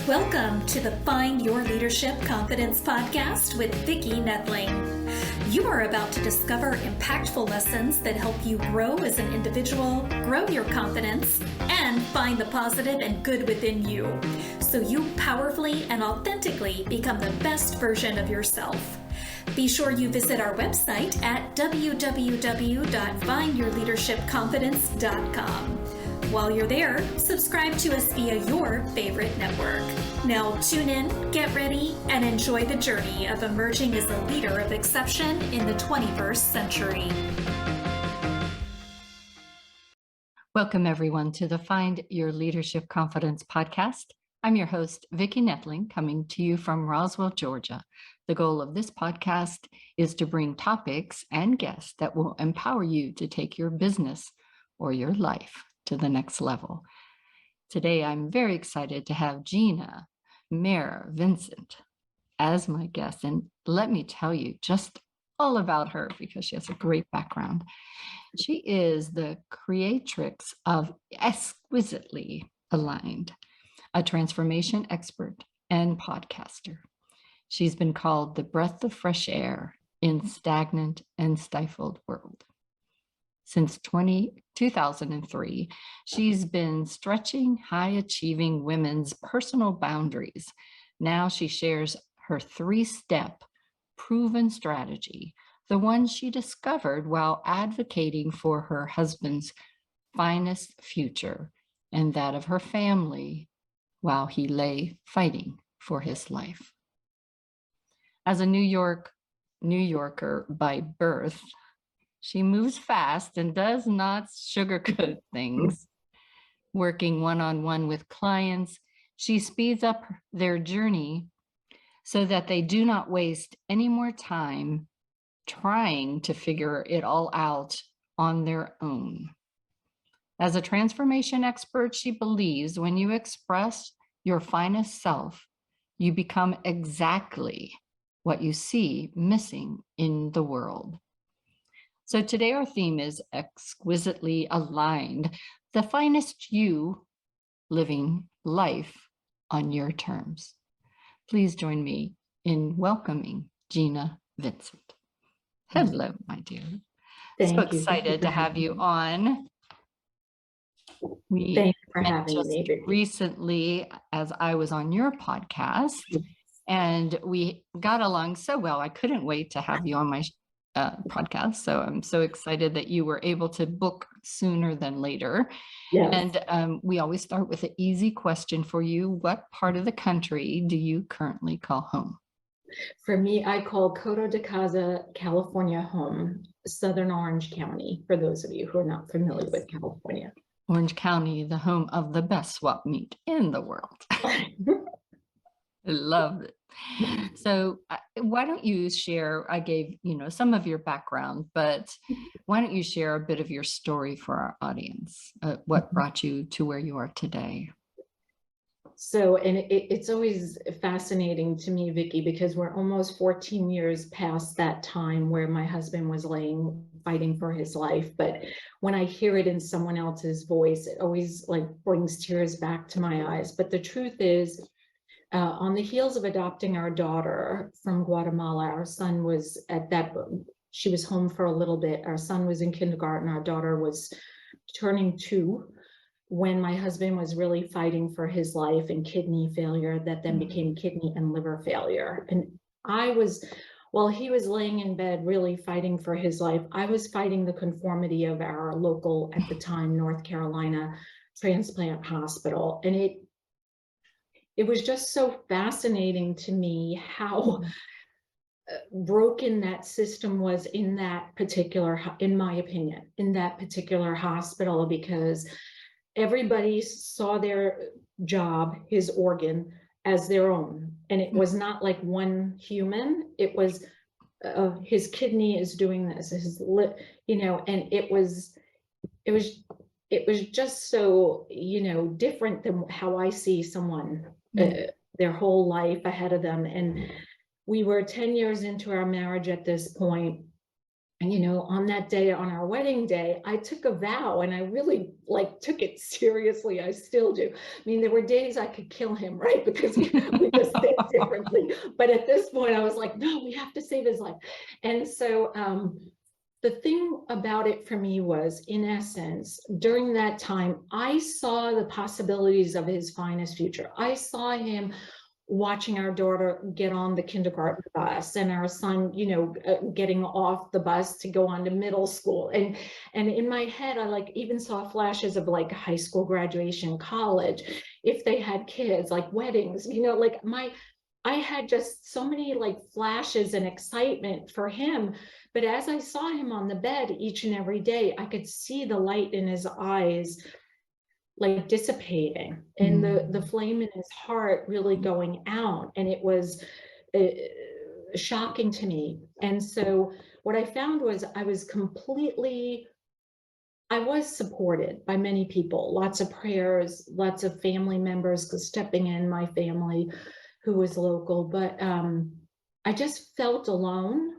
Welcome to the Find Your Leadership Confidence podcast with Vicki Nedling. You are about to discover impactful lessons that help you grow as an individual, grow your confidence, and find the positive and good within you, so you powerfully and authentically become the best version of yourself. Be sure you visit our website at www.findyourleadershipconfidence.com. While you're there, subscribe to us via your favorite network. Now tune in, get ready, and enjoy the journey of emerging as a leader of exception in the 21st century. Welcome, everyone, to the Find Your Leadership Confidence podcast. I'm your host, Vicki Nedling, coming to you from Roswell, Georgia. The goal of this podcast is to bring topics and guests that will empower you to take your business or your life to the next level. Today, I'm very excited to have Gina Maier Vincent as my guest. And let me tell you just all about her because she has a great background. She is the Creatrix of Exquisitely Aligned, a transformation expert and podcaster. She's been called the breath of fresh air in stagnant and stifled world. Since 2003, she's been stretching high-achieving women's personal boundaries. Now she shares her three-step proven strategy, the one she discovered while advocating for her husband's finest future and that of her family while he lay fighting for his life. As a New Yorker by birth, she moves fast and does not sugarcoat things. Working one-on-one with clients, she speeds up their journey so that they do not waste any more time trying to figure it all out on their own. As a transformation expert, she believes when you express your finest self, you become exactly what you see missing in the world. So today our theme is exquisitely aligned, the finest you living life on your terms. Please join me in welcoming Gina Vincent. Hello, my dear. So excited to have you on. Thank you for having me. Recently, as I was on your podcast, and we got along so well, I couldn't wait to have you on my podcast. So I'm so excited that you were able to book sooner than later. Yes. And we always start with an easy question for you. What part of the country do you currently call home? For me, I call Coto de Caza, California home, Southern Orange County, for those of you who are not familiar with California. Orange County, the home of the best swap meet in the world. I love it. So why don't you share, I gave, some of your background, but why don't you share a bit of your story for our audience? What brought you to where you are today? So, and it's always fascinating to me, Vicki, because we're almost 14 years past that time where my husband was fighting for his life. But when I hear it in someone else's voice, it always brings tears back to my eyes. But the truth is, on the heels of adopting our daughter from Guatemala, our son was she was home for a little bit. Our son was in kindergarten. Our daughter was turning 2 when my husband was really fighting for his life and kidney failure that then became kidney and liver failure. And while he was laying in bed really fighting for his life, I was fighting the conformity of our local, at the time, North Carolina transplant hospital. And it was just so fascinating to me how broken that system was in my opinion, in that particular hospital, because everybody saw their job, his organ, as their own. And it was not like one human, it was his kidney is doing this, and it was just so, different than how I see someone their whole life ahead of them. And we were 10 years into our marriage at this point. And, on that day, on our wedding day, I took a vow, and I really took it seriously. I still do. I mean, there were days I could kill him, right? Because we just did differently. But at this point, I was like, no, we have to save his life. And so the thing about it for me was, in essence, during that time, I saw the possibilities of his finest future. I saw him watching our daughter get on the kindergarten bus, and our son, getting off the bus to go on to middle school. And in my head, I even saw flashes of high school graduation, college, if they had kids, weddings, I had just so many flashes and excitement for him. But as I saw him on the bed each and every day, I could see the light in his eyes dissipating, and the flame in his heart really going out. And it was shocking to me. And so what I found was I was supported by many people, lots of prayers, lots of family members stepping in, my family who was local. But I just felt alone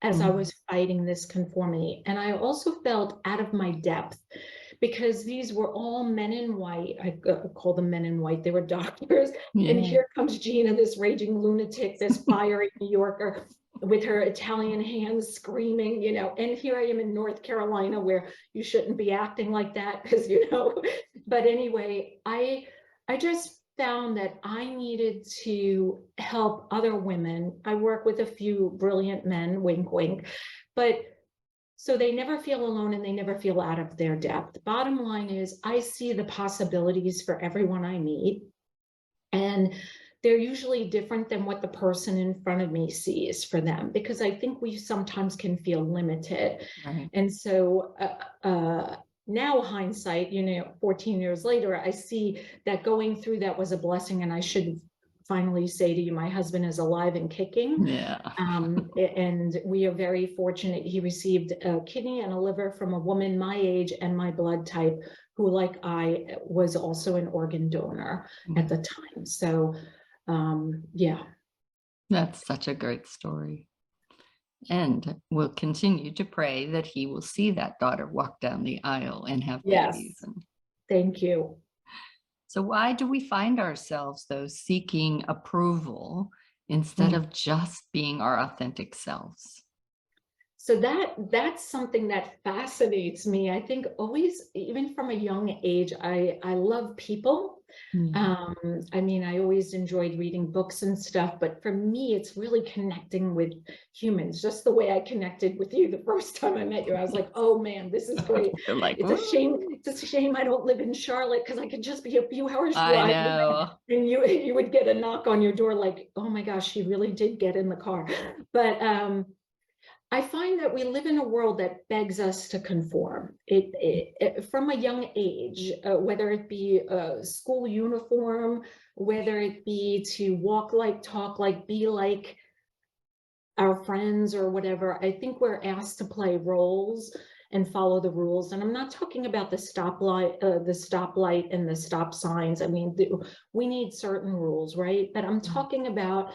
as I was fighting this conformity. And I also felt out of my depth, because these were all men in white. I call them men in white. They were doctors. Yeah. And here comes Gina, this raging lunatic, this fiery New Yorker with her Italian hands screaming, and here I am in North Carolina, where you shouldn't be acting like that, because, but anyway, I just found that I needed to help other women. I work with a few brilliant men, wink, wink, but so they never feel alone and they never feel out of their depth. Bottom line is, I see the possibilities for everyone I meet, and they're usually different than what the person in front of me sees for them, because I think we sometimes can feel limited. Right. And so now hindsight, 14 years later, I see that going through that was a blessing, and I should finally say to you, my husband is alive and kicking. Yeah. And we are very fortunate. He received a kidney and a liver from a woman my age and my blood type, who, like I, was also an organ donor at the time. So, yeah. That's such a great story. And we'll continue to pray that he will see that daughter walk down the aisle and have babies. Yes. Thank you. So why do we find ourselves, though, seeking approval instead of just being our authentic selves? So that's something that fascinates me. I think always, even from a young age, I love people. I mean, I always enjoyed reading books and stuff, but for me, it's really connecting with humans, just the way I connected with you the first time I met you. I was like, oh man, this is great. It's a shame I don't live in Charlotte, because I could just be a few hours drive. I know. And you would get a knock on your door like, oh my gosh, she really did get in the car. But I find that we live in a world that begs us to conform. It from a young age, whether it be a school uniform, whether it be to walk like, talk like, be like our friends or whatever. I think we're asked to play roles and follow the rules. And I'm not talking about the stoplight and the stop signs. I mean, we need certain rules, right? But I'm talking about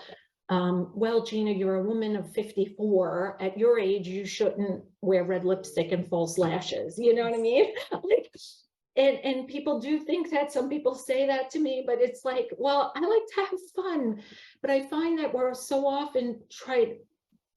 well, Gina, you're a woman of 54. At your age, you shouldn't wear red lipstick and false lashes. You know what I mean? And people do think that. Some people say that to me, but it's like, well, I like to have fun. But I find that we're so often tried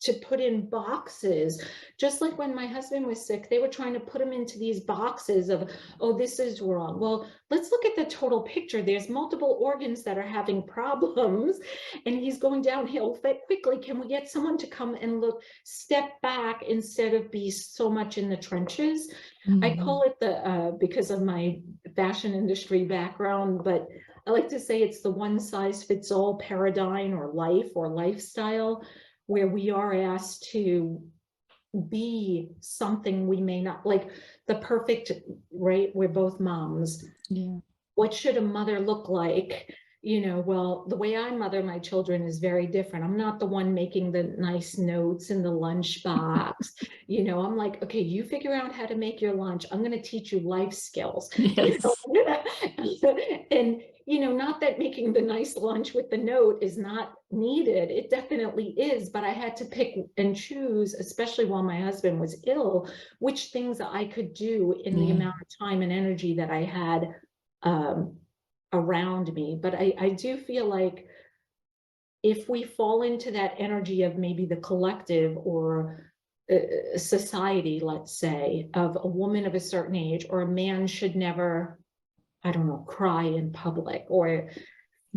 to put in boxes. Just like when my husband was sick, they were trying to put him into these boxes of, oh, this is wrong. Well, let's look at the total picture. There's multiple organs that are having problems, and he's going downhill quickly. Can we get someone to come and step back instead of be so much in the trenches? I call it because of my fashion industry background, but I like to say it's the one size fits all paradigm or life or lifestyle, where we are asked to be something we may not, like the perfect, right? We're both moms. Yeah. What should a mother look like? well, the way I mother my children is very different. I'm not the one making the nice notes in the lunchbox. I'm like, okay, you figure out how to make your lunch. I'm going to teach you life skills. Yes. And, not that making the nice lunch with the note is not needed. It definitely is. But I had to pick and choose, especially while my husband was ill, which things I could do in the amount of time and energy that I had around me. But I do feel like if we fall into that energy of maybe the collective or society, let's say, of a woman of a certain age or a man should never, I don't know, cry in public or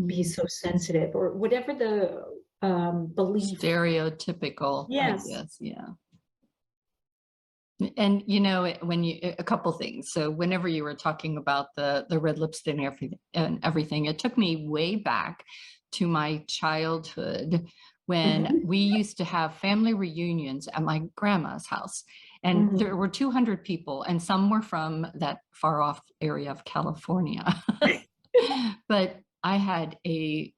be so sensitive or whatever the belief. Stereotypical, Yes. I guess. Yeah. And when a couple things. So whenever you were talking about the red lipstick and everything, it took me way back to my childhood when we used to have family reunions at my grandma's house. And there were 200 people, and some were from that far off area of California. But I had a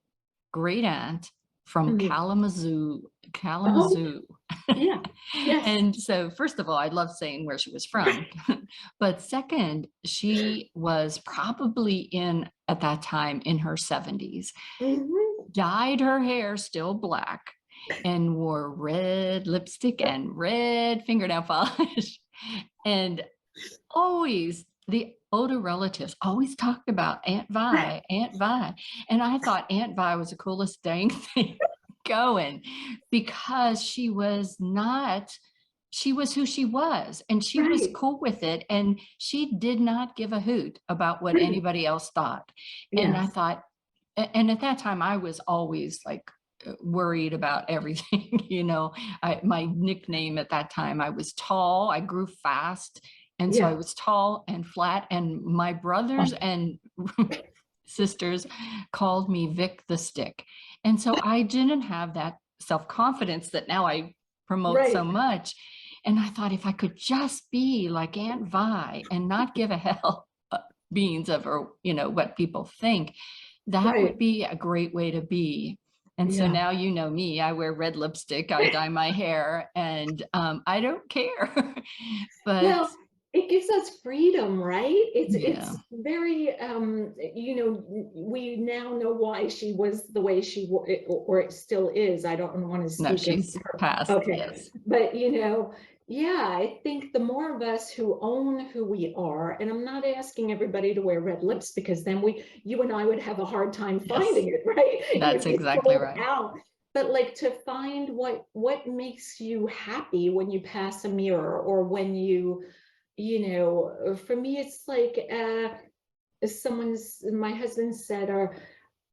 great aunt from Kalamazoo. Yeah. Yes. And so, first of all, I love saying where she was from. But second, she was probably at that time in her 70s, dyed her hair still black, and wore red lipstick and red fingernail polish. And always the older relatives always talked about Aunt Vi, Aunt Vi. And I thought Aunt Vi was the coolest dang thing going, because she was who she was, and she was cool with it, and she did not give a hoot about what anybody else thought. And I thought, and at that time I was always like worried about everything. My nickname at that time, I was tall, I grew fast, and so I was tall and flat, and my brothers and sisters called me Vic the Stick. And so I didn't have that self-confidence that now I promote so much. And I thought, if I could just be like Aunt Vi and not give a hell beans of her, what people think, that would be a great way to be. And so now you know me, I wear red lipstick, I dye my hair, and I don't care. But it gives us freedom, right? It's very, we now know why she was the way she was, or it still is. I don't want to speak. No, she's passed. Okay. Yes. But, I think the more of us who own who we are, and I'm not asking everybody to wear red lips, because then you and I would have a hard time finding it, right? That's exactly right. But like, to find what makes you happy when you pass a mirror, or when for me, it's like, my husband said,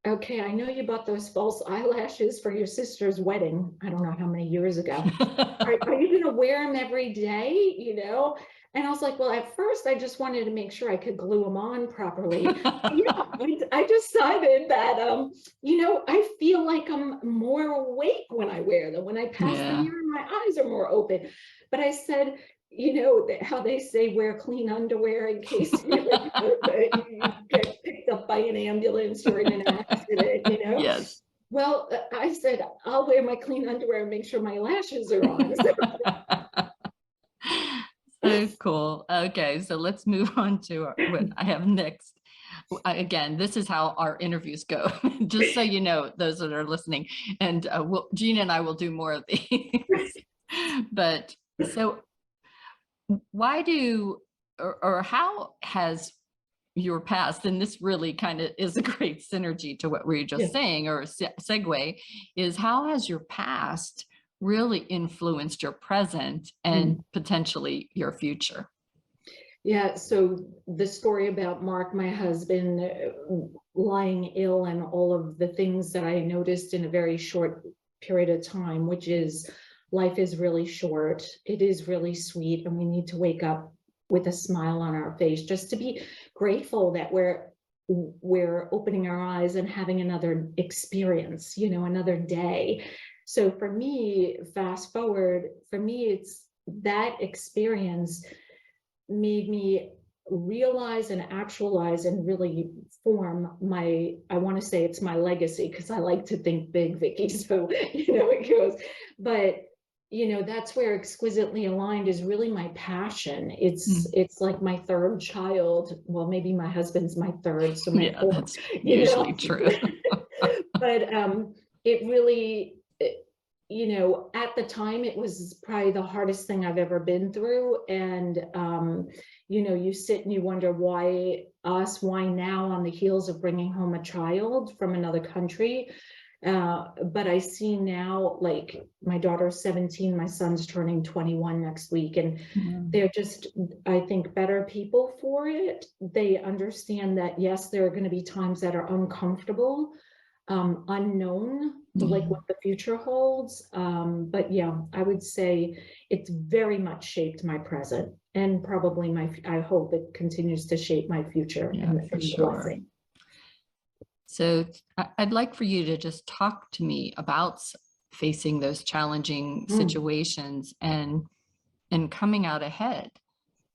okay, I know you bought those false eyelashes for your sister's wedding. I don't know how many years ago. Are you going to wear them every day? And I was like, well, at first I just wanted to make sure I could glue them on properly. I decided that, I feel like I'm more awake when I wear them. When I pass the mirror, my eyes are more open. But I said, how they say wear clean underwear in case you get picked up by an ambulance or in an accident, Yes. Well, I said, I'll wear my clean underwear and make sure my lashes are on. So cool. Okay, so let's move on to what I have next. Again, this is how our interviews go, just so you know, those that are listening. And Gina and I will do more of these. But so why or how has your past, and this really kind of is a great synergy to what we were just saying, or a segue, is how has your past really influenced your present and potentially your future? Yeah, so the story about Mark, my husband, lying ill, and all of the things that I noticed in a very short period of time, which is, life is really short, it is really sweet, and we need to wake up with a smile on our face, just to be grateful that we're opening our eyes and having another experience, another day. So for me, fast forward, it's that experience made me realize and actualize and really form I want to say it's my legacy, because I like to think big, Vicki, so it goes. But that's where Exquisitely Aligned is really my passion. It's like my third child. Well, maybe my husband's my third, so my fourth, that's usually true. But it really, at the time, it was probably the hardest thing I've ever been through. And you sit and you wonder why now, on the heels of bringing home a child from another country. But I see now, like, my daughter's 17, my son's turning 21 next week, and they're just, I think, better people for it. They understand that, yes, there are going to be times that are uncomfortable, unknown, like what the future holds. But yeah, I would say it's very much shaped my present, and probably I hope it continues to shape my future. For sure. So I'd like for you to just talk to me about facing those challenging situations and coming out ahead.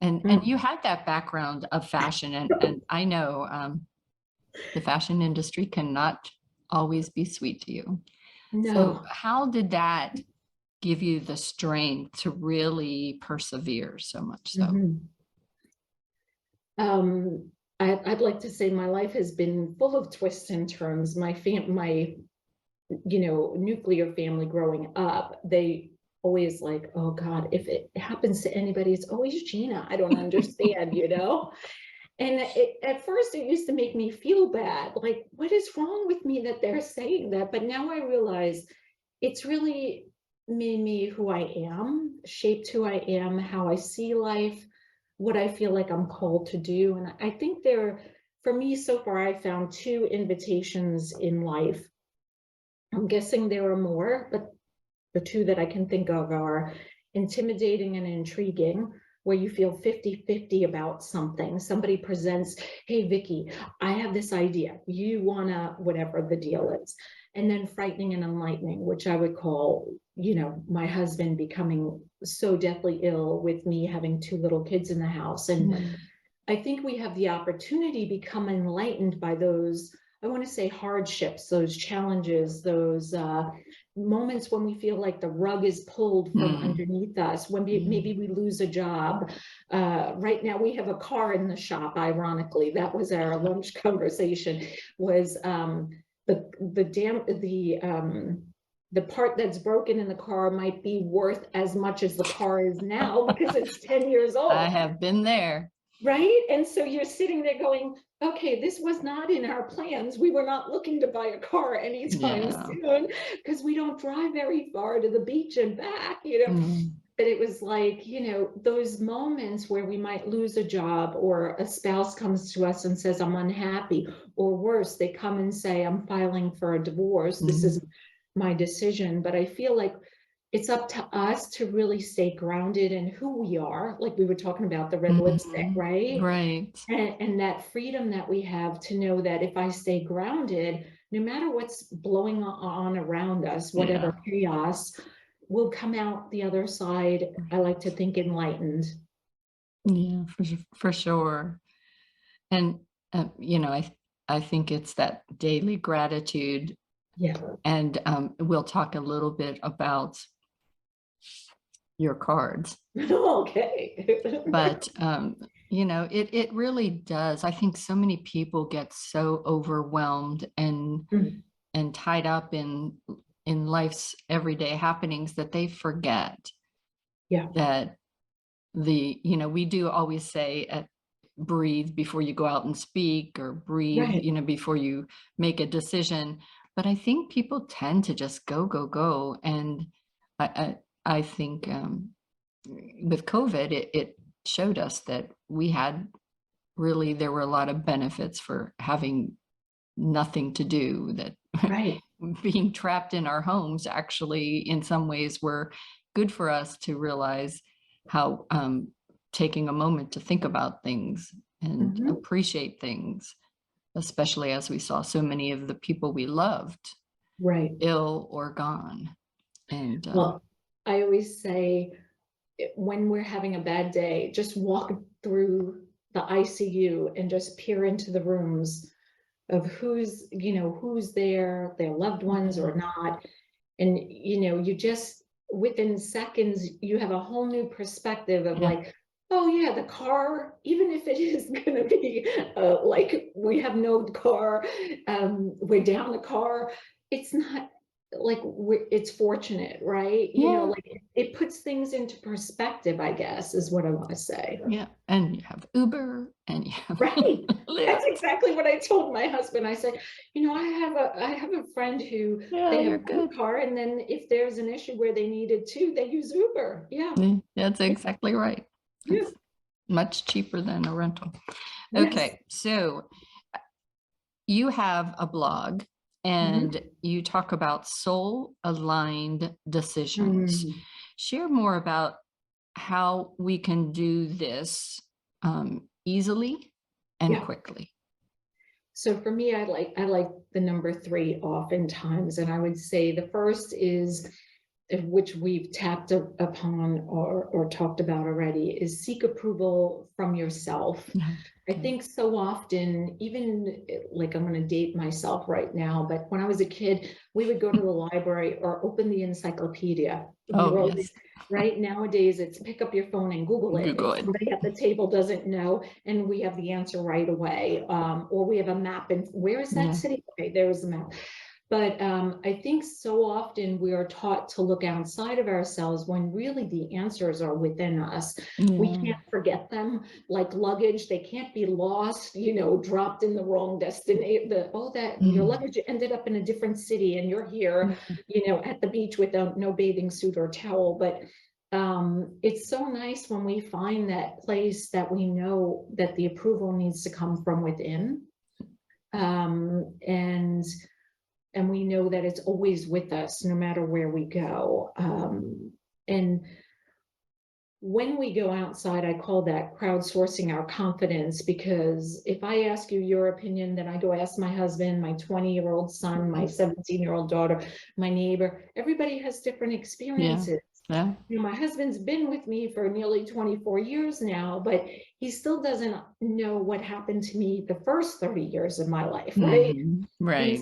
And you had that background of fashion, and I know the fashion industry cannot always be sweet to you. No. So how did that give you the strength to really persevere so much so? I'd like to say my life has been full of twists and turns. My nuclear family growing up, they always like, oh God, if it happens to anybody, it's always Gina. I don't understand, And at first it used to make me feel bad. Like, what is wrong with me that they're saying that? But now I realize it's really made me who I am, shaped who I am, how I see life, what I feel like I'm called to do. And I think for me so far, I found 2 invitations in life. I'm guessing there are more, but the 2 that I can think of are intimidating and intriguing, where you feel 50-50 about something. Somebody presents, hey, Vicki, I have this idea. You wanna, whatever the deal is. And then frightening and enlightening, which I would call, my husband becoming so deathly ill with me having 2 little kids in the house. And I think we have the opportunity to become enlightened by those, I want to say, hardships, those challenges, those moments when we feel like the rug is pulled from underneath us, when maybe we lose a job. Right now we have a car in the shop, ironically. That was our lunch conversation, was the part that's broken in the car might be worth as much as the car is now, because it's 10 years old. I have been there. Right? And so you're sitting there going, okay, this was not in our plans. We were not looking to buy a car anytime soon, because we don't drive very far to the beach and back, But it was like, those moments where we might lose a job, or a spouse comes to us and says, I'm unhappy, or worse, they come and say, I'm filing for a divorce. This is my decision. But I feel like it's up to us to really stay grounded in who we are. Like we were talking about the red lipstick, right? Right. And that freedom that we have to know that if I stay grounded, no matter what's blowing on around us, whatever chaos, we'll come out the other side, I like to think, enlightened. Yeah, for sure. And, I think it's that daily gratitude. Yeah. And we'll talk a little bit about your cards. Okay. But, it really does. I think so many people get so overwhelmed and tied up in life's everyday happenings that they forget that we do always say, breathe before you go out and speak, or breathe, before you make a decision. But I think people tend to just go. And I think with COVID, it showed us that there were a lot of benefits for having nothing to do, that being trapped in our homes actually in some ways were good for us to realize how taking a moment to think about things and appreciate things, especially as we saw so many of the people we loved ill or gone. And well, I always say, when we're having a bad day, just walk through the ICU and just peer into the rooms of who's there, their loved ones or not. And, you just, within seconds, you have a whole new perspective of like, oh yeah, the car, even if it is going to be like we have no car, we're down the car, it's not like it's fortunate, right? Like it puts things into perspective, I guess, is what I want to say. Yeah. And you have Uber and you have Right. Lyft. That's exactly what I told my husband. I said, I have a friend who they have a car, and then if there's an issue where they needed to, they use Uber. Yeah. That's exactly right. Yeah. It's much cheaper than a rental. Yes. Okay. So you have a blog and you talk about soul aligned decisions. Share more about how we can do this easily and quickly. So for me, I like the number 3 oftentimes, and I would say the first is, which we've tapped upon or talked about already, is seek approval from yourself. I think so often, even like, I'm going to date myself right now, but when I was a kid, we would go to the library or open the encyclopedia. Right nowadays, it's pick up your phone and Google it. If somebody at the table doesn't know, and we have the answer right away, or we have a map, and where is that city? Okay, there's the map. But I think so often we are taught to look outside of ourselves when really the answers are within us. We can't forget them like luggage. They can't be lost, dropped in the wrong destination. Your luggage ended up in a different city and you're here, at the beach without no bathing suit or towel. But it's so nice when we find that place that we know that the approval needs to come from within. And we know that it's always with us, no matter where we go. And when we go outside, I call that crowdsourcing our confidence, because if I ask you your opinion, then I go ask my husband, my 20-year-old son, my 17-year-old daughter, my neighbor. Everybody has different experiences. My husband's been with me for nearly 24 years now, but he still doesn't know what happened to me the first 30 years of my life, right? Right.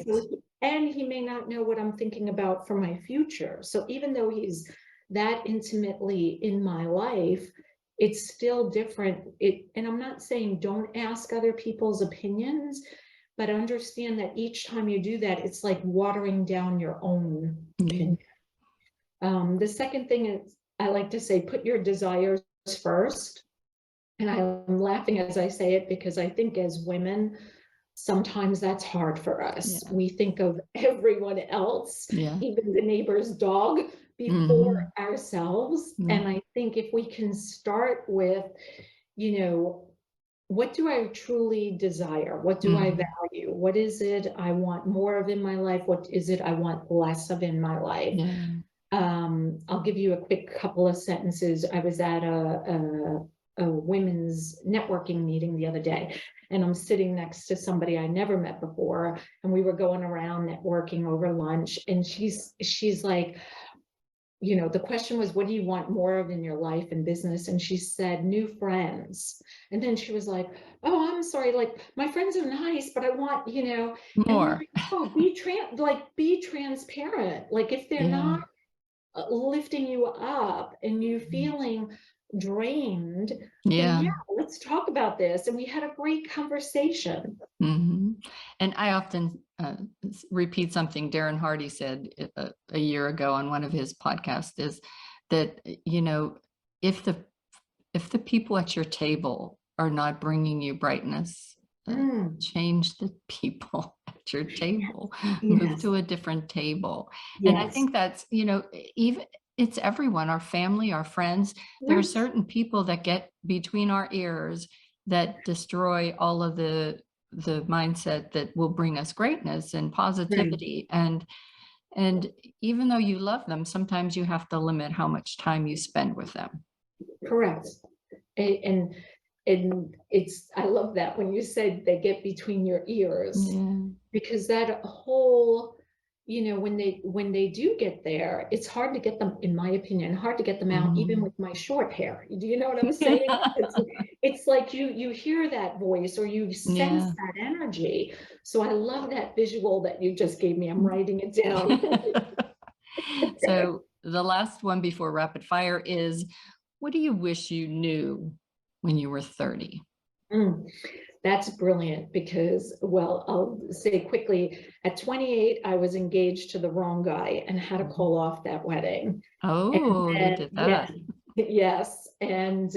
And he may not know what I'm thinking about for my future. So even though he's that intimately in my life, it's still different. And I'm not saying don't ask other people's opinions, but understand that each time you do that, it's like watering down your own opinion. The second thing is, I like to say, put your desires first. And I'm laughing as I say it, because I think as women, sometimes that's hard for us. We think of everyone else, even the neighbor's dog, before ourselves. And I think if we can start with, what do I truly desire? What do I value? What is it I want more of in my life? What is it I want less of in my life? I'll give you a quick couple of sentences. I was at a women's networking meeting the other day, and I'm sitting next to somebody I never met before, and we were going around networking over lunch, and she's like, the question was, what do you want more of in your life and business? And she said, new friends. And then she was like, oh, I'm sorry, like my friends are nice, but I want, more. Like, oh, be transparent. Like if they're not lifting you up and you feeling drained, then let's talk about this. And we had a great conversation. And I often repeat something Darren Hardy said a year ago on one of his podcasts, is that, if the people at your table are not bringing you brightness, change the people at your table, move to a different table. And I think that's, even it's everyone, our family, our friends. There are certain people that get between our ears that destroy all of the mindset that will bring us greatness and positivity. And even though you love them, sometimes you have to limit how much time you spend with them. Correct. And I love that when you said they get between your ears, because that whole, when they do get there, it's hard to get them, in my opinion, hard to get them out, even with my short hair. Do you know what I'm saying? It's like you hear that voice, or you sense that energy. So I love that visual that you just gave me. I'm writing it down. So the last one before rapid fire is, what do you wish you knew when you were 30? That's brilliant because, well, I'll say quickly, at 28, I was engaged to the wrong guy and had to call off that wedding. Oh, you did that. Yes. And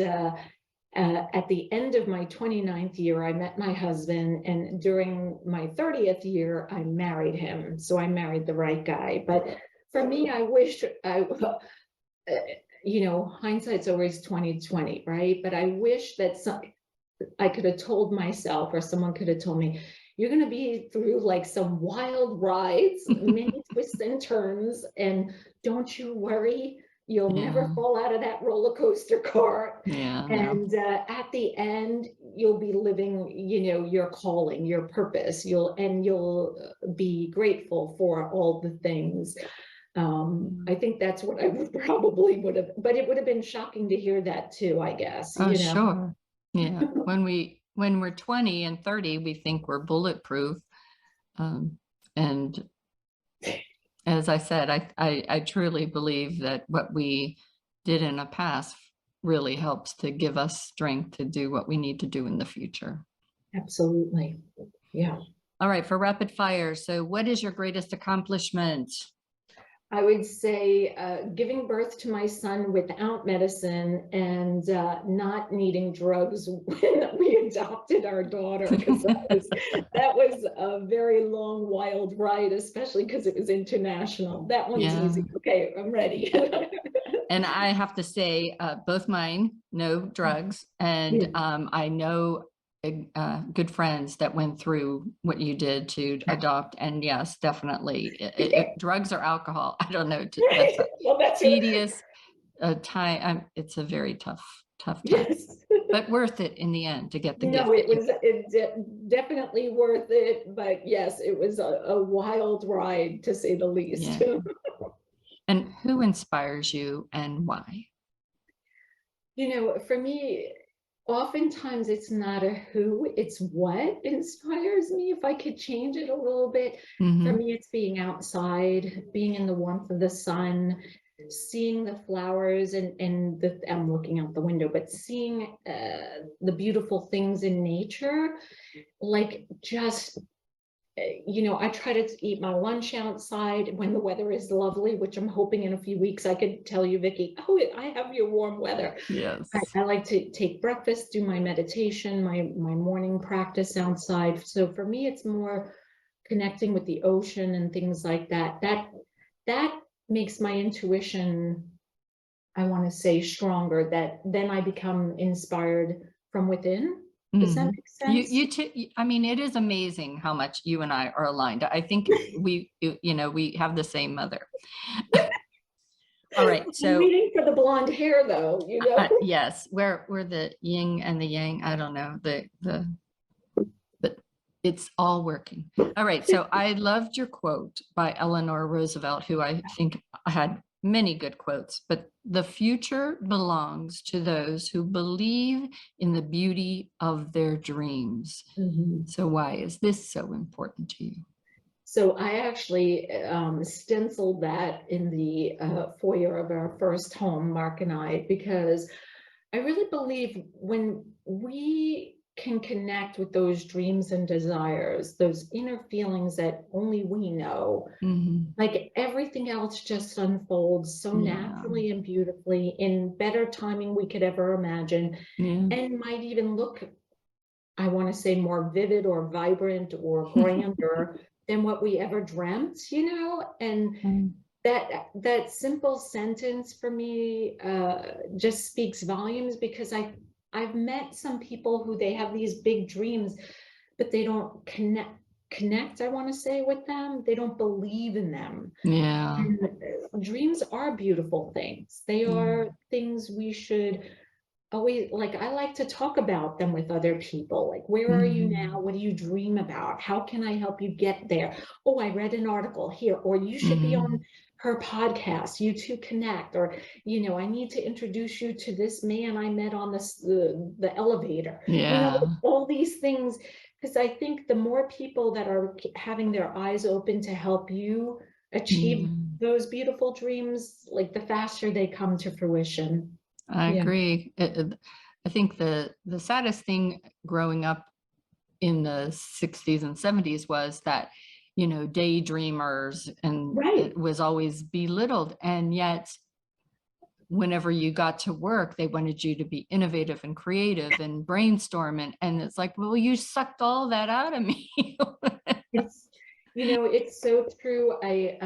at the end of my 29th year, I met my husband, and during my 30th year, I married him. So I married the right guy. But for me, I wish hindsight's always 20/20, right? But I wish that I could have told myself, or someone could have told me, you're going to be through like some wild rides, many twists and turns, and don't you worry, you'll never fall out of that roller coaster car. And at the end, you'll be living, your calling, your purpose. You'll be grateful for all the things. I think that's what I probably would have, but it would have been shocking to hear that too, I guess. Oh, sure. Yeah. When we're 20 and 30, we think we're bulletproof. And as I said, I truly believe that what we did in the past really helps to give us strength to do what we need to do in the future. Absolutely. Yeah. All right, for rapid fire. So what is your greatest accomplishment? I would say giving birth to my son without medicine, and not needing drugs when we adopted our daughter, because that was a very long, wild ride, especially because it was international. That one's easy. Okay, I'm ready. And I have to say, both mine, no drugs. And I know good friends that went through what you did to adopt, and yes, definitely drugs or alcohol, I don't know, that's tedious time. It's a very tough time, but worth it in the end to get the gift. It's definitely worth it, but yes, it was a wild ride, to say the least. And who inspires you and why? For me, oftentimes it's not a who, it's what inspires me. If I could change it a little bit, for me, it's being outside, being in the warmth of the sun, seeing the flowers, and I'm looking out the window, but seeing the beautiful things in nature, like just I try to eat my lunch outside when the weather is lovely, which I'm hoping in a few weeks I could tell you, Vicki, oh, I have your warm weather. Yes. I like to take breakfast, do my meditation, my morning practice outside. So for me, it's more connecting with the ocean and things like that. That makes my intuition, I want to say, stronger, that then I become inspired from within. Does that make sense? I mean, it is amazing how much you and I are aligned. I think we have the same mother. All right. So I'm waiting for the blonde hair, though, yes, we're the yin and the yang. I don't know, but it's all working. All right. So I loved your quote by Eleanor Roosevelt, who I think had many good quotes, but the future belongs to those who believe in the beauty of their dreams. So why is this so important to you? So I actually stenciled that in the foyer of our first home, Mark and I, because I really believe when we can connect with those dreams and desires, those inner feelings that only we know, like everything else just unfolds so naturally and beautifully, in better timing we could ever imagine, and might even look, I want to say, more vivid or vibrant or grander than what we ever dreamt, and that simple sentence for me just speaks volumes, because I've met some people who they have these big dreams, but they don't connect, I want to say, with them. They don't believe in them. And dreams are beautiful things. They are things we should always like, I like to talk about them with other people. Like, where are you now? What do you dream about? How can I help you get there? Oh, I read an article here, or you should be on her podcast, you two connect, or, I need to introduce you to this man I met on the elevator. Yeah. All these things, because I think the more people that are having their eyes open to help you achieve those beautiful dreams, like the faster they come to fruition. I Yeah. agree. I think the saddest thing growing up in the 60s and 70s was that, daydreamers, and Right. it was always belittled. And yet, whenever you got to work, they wanted you to be innovative and creative and brainstorm. And it's like, well, you sucked all that out of me. It's so true. I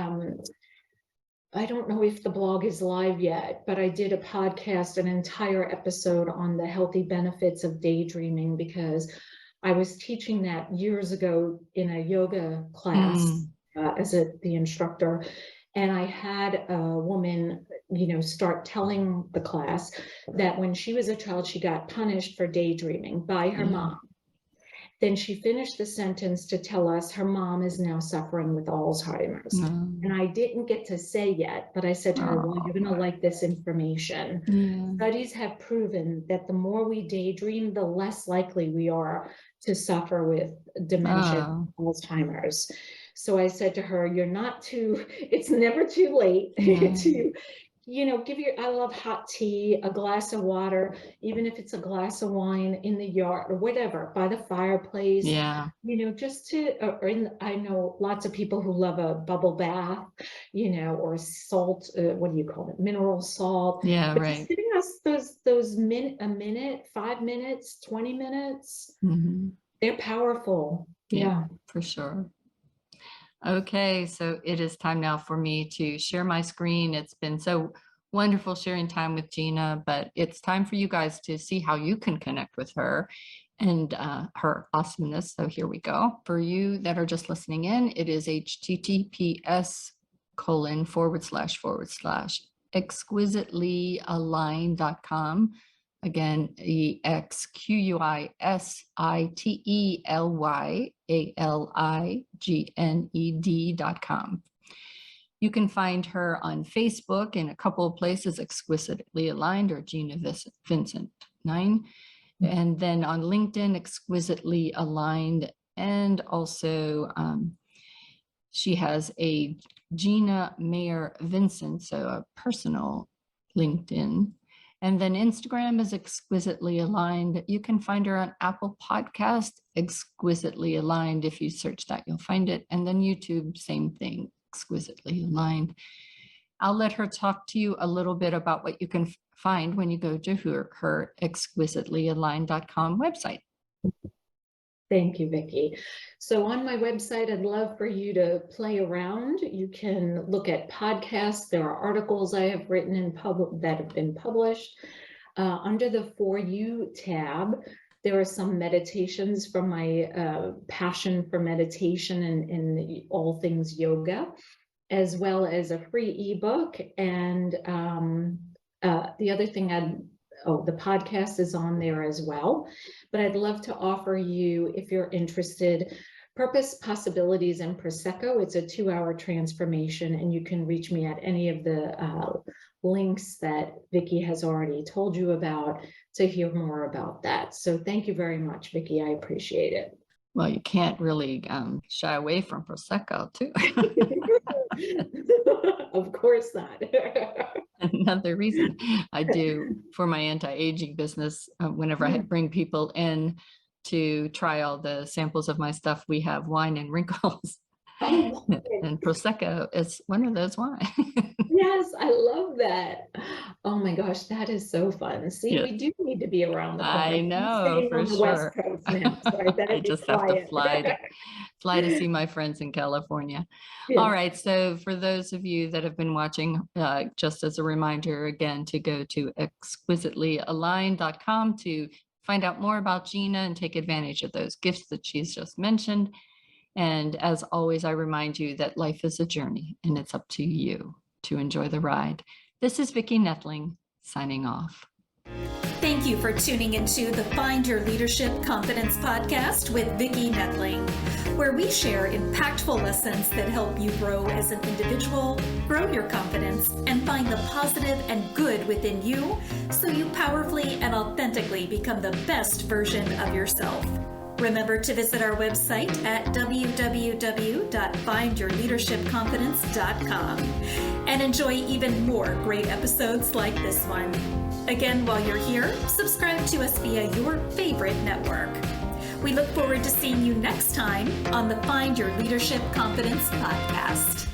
don't know if the blog is live yet, but I did a podcast, an entire episode on the healthy benefits of daydreaming, because I was teaching that years ago in a yoga class as the instructor. And I had a woman, start telling the class that when she was a child, she got punished for daydreaming by her mom. Then she finished the sentence to tell us her mom is now suffering with Alzheimer's. And I didn't get to say yet, but I said to her, well, you're going to like this information. Studies have proven that the more we daydream, the less likely we are to suffer with dementia, Alzheimer's. So I said to her, it's never too late to I love hot tea, a glass of water, even if it's a glass of wine in the yard or whatever, by the fireplace. Yeah. Just I know lots of people who love a bubble bath, or salt, what do you call it? Mineral salt. Yeah, but right. Just giving us those a minute, 5 minutes, 20 minutes, they're powerful. Yeah, for sure. Okay, so it is time now for me to share my screen. It's been so wonderful sharing time with Gina, but it's time for you guys to see how you can connect with her and her awesomeness. So here we go. For you that are just listening in, it is https://exquisitelyaligned.com. Again, exquisitelyaligned.com. You can find her on Facebook in a couple of places, Exquisitely Aligned or Gina Vincent 9. And then on LinkedIn, Exquisitely Aligned. And also she has a Gina Maier Vincent, so a personal LinkedIn. And then Instagram is Exquisitely Aligned. You can find her on Apple Podcast, Exquisitely Aligned. If you search that, you'll find it. And then YouTube, same thing, Exquisitely Aligned. I'll let her talk to you a little bit about what you can find when you go to her exquisitelyaligned.com website. Thank you, Vicki. So on my website, I'd love for you to play around. You can look at podcasts. There are articles I have written that have been published. Under the For You tab, there are some meditations from my passion for meditation and all things yoga, as well as a free ebook. And the other thing the podcast is on there as well. But I'd love to offer you, if you're interested, Purpose, Possibilities, and Prosecco. It's a 2-hour transformation, and you can reach me at any of the links that Vicki has already told you about to hear more about that. So thank you very much, Vicki. I appreciate it. Well, you can't really shy away from Prosecco, too. Of course not. Another reason I do for my anti-aging business, whenever I bring people in to try all the samples of my stuff, we have wine and wrinkles. And Prosecco is one of those wines. Yes, I love that. Oh my gosh, that is so fun. See, Yes. we do need to be around the corner. I know, for on the sure. West Coast now, so I just have to fly to see my friends in California. Yeah. All right, so for those of you that have been watching, just as a reminder again, to go to exquisitelyaligned.com to find out more about Gina and take advantage of those gifts that she's just mentioned. And as always, I remind you that life is a journey and it's up to you to enjoy the ride. This is Vicki Nettling signing off. Thank you for tuning into the Find Your Leadership Confidence podcast with Vicki Netling, where we share impactful lessons that help you grow as an individual, grow your confidence, and find the positive and good within you so you powerfully and authentically become the best version of yourself. Remember to visit our website at www.findyourleadershipconfidence.com and enjoy even more great episodes like this one. Again, while you're here, subscribe to us via your favorite network. We look forward to seeing you next time on the Find Your Leadership Confidence podcast.